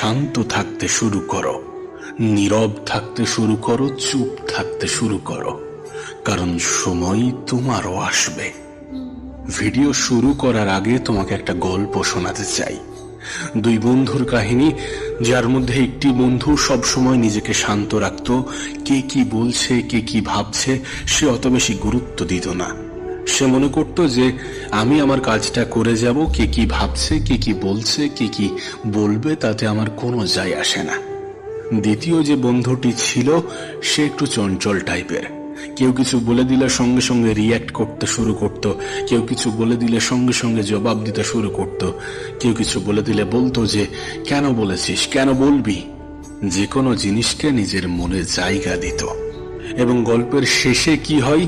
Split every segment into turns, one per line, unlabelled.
শান্ত থাকতে শুরু করো, নীরব থাকতে শুরু করো, চুপ থাকতে শুরু করো, কারণ সময় তোমারও আসবে। ভিডিও শুরু করার আগে তোমাকে একটা গল্প শোনাতে চাই। দুই বন্ধুর কাহিনী, যার মধ্যে একটি বন্ধু সব সময় নিজেকে শান্ত রাখত। কে কি বলছে, কে কি ভাবছে সে অত বেশি গুরুত্ব দিত না। সে মনে করত যে আমি আমার কাজটা করে যাব, কে কি ভাবছে, কে কি বলছে, কে কি বলবে তাতে আমার কোনো যায় আসে না। দ্বিতীয় যে বন্ধুটি ছিল সে একটু চঞ্চল টাইপের। কেউ কিছু বলে দিলে সঙ্গে সঙ্গে রিয়্যাক্ট করতে শুরু করত, কেউ কিছু বলে দিলে সঙ্গে সঙ্গে জবাব দিতে শুরু করত, কেউ কিছু বলে দিলে বলতো যে কেন বলেছিস, কেন বলবি, যে কোনো জিনিসকে নিজের মনে জায়গা দিত। এবং গল্পের শেষে কি হয়,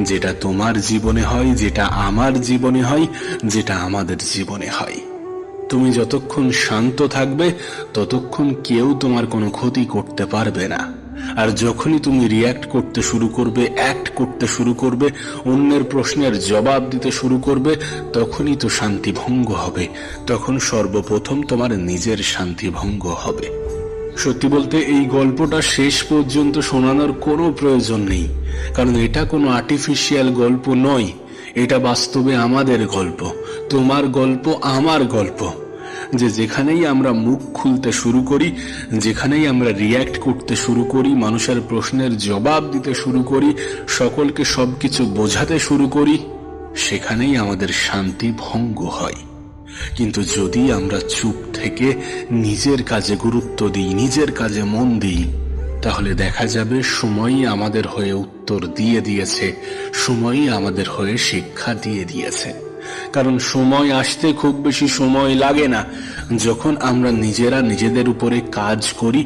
যেটা তোমার জীবনে হয়, যেটা আমার জীবনে হয়, যেটা আমাদের জীবনে হয়, তুমি যতক্ষণ শান্ত থাকবে ততক্ষণ কেউ তোমার কোনো ক্ষতি করতে পারবে না। আর যখনই তুমি রিয়্যাক্ট করতে শুরু করবে, অ্যাক্ট করতে শুরু করবে, অন্যের প্রশ্নের জবাব দিতে শুরু করবে, তখনই তো শান্তি ভঙ্গ হবে। তখন সর্বপ্রথম তোমার নিজের শান্তি ভঙ্গ হবে। সত্যি বলতে এই গল্পটা শেষ পর্যন্ত শোনানোর কোনো প্রয়োজন নেই, কারণ এটা কোনো আর্টিফিশিয়াল গল্প নয়। এটা বাস্তবে আমাদের গল্প, তোমার গল্প, আমার গল্প। যে যেখানেই আমরা মুখ খুলতে শুরু করি, যেখানেই আমরা রিয়্যাক্ট করতে শুরু করি, মানুষের প্রশ্নের জবাব দিতে শুরু করি, সকলকে সবকিছু বোঝাতে শুরু করি, সেখানেই আমাদের শান্তি ভঙ্গ হয়। কিন্তু যদি আমরা চুপ থেকে নিজের কাজে গুরুত্ব দিই, নিজের কাজে মন দিই, তাহলে দেখা যাবে সময়ই আমাদের হয়ে উত্তর দিয়ে দিয়েছে, সময়ই আমাদের হয়ে শিক্ষা দিয়ে দিয়েছে। কারণ সময় আসতে খুব বেশি সময় লাগে না। যখন আমরা নিজেরা নিজেদের উপরে কাজ করি,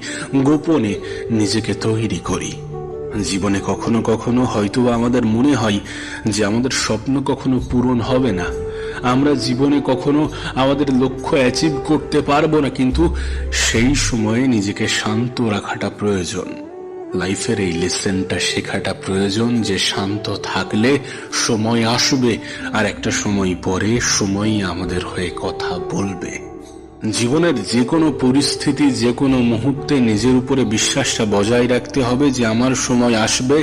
গোপনে নিজেকে তৈরি করি। জীবনে কখনো কখনো হয়তো আমাদের মনে হয় যে আমাদের স্বপ্ন কখনো পূরণ হবে না, আমরা জীবনে কখনো আমাদের লক্ষ্য অ্যাচিভ করতে পারবো না, কিন্তু সেই সময়ে নিজেকে শান্ত রাখাটা প্রয়োজন। লাইফের এই লেসনটা শেখাটা প্রয়োজন যে শান্ত থাকলে সময় আসবে, আর একটা সময় পরে সময়ই আমাদের হয়ে কথা বলবে। জীবনের যে কোনো পরিস্থিতি, যে কোনো মুহূর্তে নিজের উপরে বিশ্বাসটা বজায় রাখতে হবে যে আমার সময় আসবে,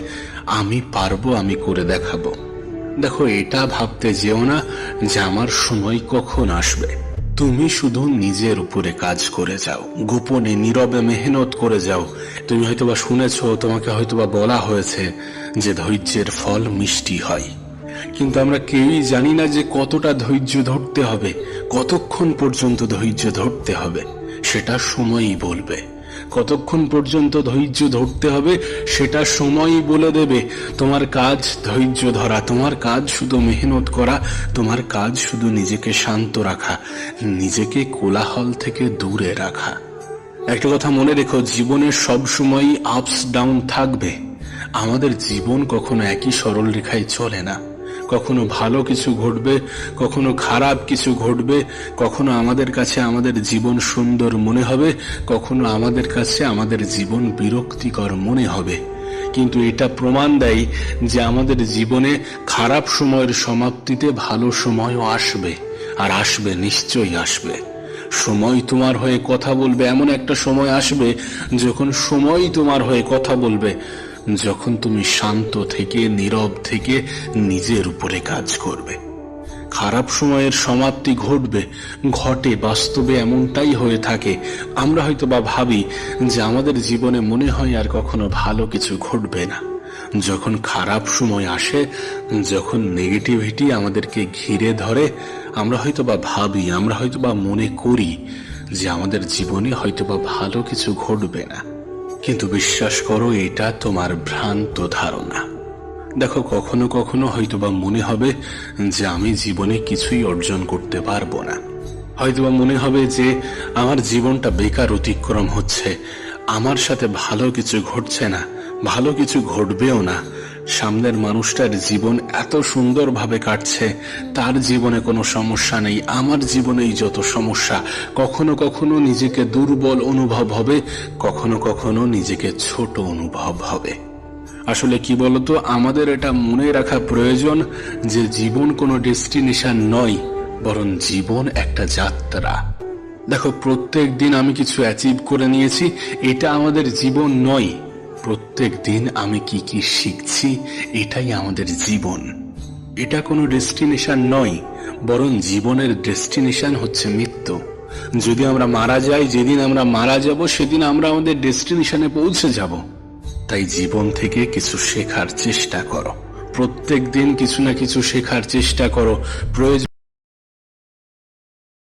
আমি পারবো, আমি করে দেখাবো। দেখো, এটা ভাবতে যেও না যে আমার সময় কখন আসবে। তুমি শুধু নিজের উপরে কাজ করে যাও, গোপনে নীরবে মেহনত করে যাও। তুমি হয়তোবা শুনেছো, তোমাকে হয়তোবা বলা হয়েছে যে ধৈর্যের ফল মিষ্টি হয়, কিন্তু আমরা কেউই জানি না যে কতটা ধৈর্য ধরতে হবে, কতক্ষণ পর্যন্ত ধৈর্য ধরতে হবে, সেটা সময়ই বলবে। কতক্ষণ পর্যন্ত ধৈর্য ধরতে হবে সেটা সময়ই বলে দেবে। তোমার কাজ ধৈর্য ধরা, তোমার কাজ শুধু মেহনত করা, তোমার কাজ শুধু নিজেকে শান্ত রাখা, নিজেকে কোলাহল থেকে দূরে রাখা। একটা কথা মনে রেখো, জীবনে সব সময়ই আপস ডাউন থাকবে। আমাদের জীবন কখনো একই সরল রেখায় চলে না। কখনো ভালো কিছু ঘটবে, কখনো খারাপ কিছু ঘটবে, কখনো আমাদের কাছে আমাদের জীবন সুন্দর মনে হবে, কখনো আমাদের কাছে আমাদের জীবন বিরক্তিকর মনে হবে। কিন্তু এটা প্রমাণ দেয় যে আমাদের জীবনে খারাপ সময়ের সমাপ্তিতে ভালো সময়ও আসবে, আর আসবে, নিশ্চয়ই আসবে। সময় তোমার হয়ে কথা বলবে, এমন একটা সময় আসবে যখন সময় তোমার হয়ে কথা বলবে, যখন তুমি শান্ত থেকে, নীরব থেকে নিজের উপরে কাজ করবে। খারাপ সময়ের সমাপ্তি ঘটবে, ঘটে, বাস্তবে এমনটাই হয়ে থাকে। আমরা হয়তো বা ভাবি যে আমাদের জীবনে মনে হয় আর কখনো ভালো কিছু ঘটবে না। যখন খারাপ সময় আসে, যখন নেগেটিভিটি আমাদেরকে ঘিরে ধরে, আমরা হয়তো বা ভাবি, আমরা হয়তো বা মনে করি যে আমাদের জীবনে হয়তো বা ভালো কিছু ঘটবে না। কিন্তু বিশ্বাস করো, এটা তোমার ভ্রান্ত ধারণা। দেখো, কখনো কখনো হয়তোবা মনে হবে যে আমি জীবনে কিছুই অর্জন করতে পারবো না। হয়তোবা মনে হবে যে আমার জীবনটা বেকার অতিক্রম হচ্ছে, আমার সাথে ভালো কিছু ঘটছে না, ভালো কিছু ঘটবেও না। সামনের মানুষটার জীবন এত সুন্দরভাবে কাটছে, তার জীবনে কোনো সমস্যা নেই, আমার জীবনেই যত সমস্যা। কখনো কখনো নিজেকে দুর্বল অনুভব হবে, কখনো কখনো নিজেকে ছোট অনুভব হবে। আসলে কি বলতো, আমাদের এটা মনে রাখা প্রয়োজন যে জীবন কোনো ডেস্টিনেশন নয়, বরং জীবন একটা যাত্রা। দেখো, প্রত্যেক দিন আমি কিছু অ্যাচিভ করে নিয়েছি, এটা আমাদের জীবন নয়। প্রত্যেক দিন আমি কি কি শিখছি, এটাই আমাদের জীবন। এটা কোনো ডেস্টিনেশন নয়, বরং জীবনের ডেস্টিনেশন হচ্ছে মৃত্যু। যদি আমরা মারা যাই, যেদিন আমরা মারা যাব সেদিন আমরা আমাদের ডেস্টিনেশনে পৌঁছে যাব। তাই জীবন থেকে কিছু শেখার চেষ্টা করো, প্রত্যেক দিন কিছু না কিছু শেখার চেষ্টা করো। প্রয়োজন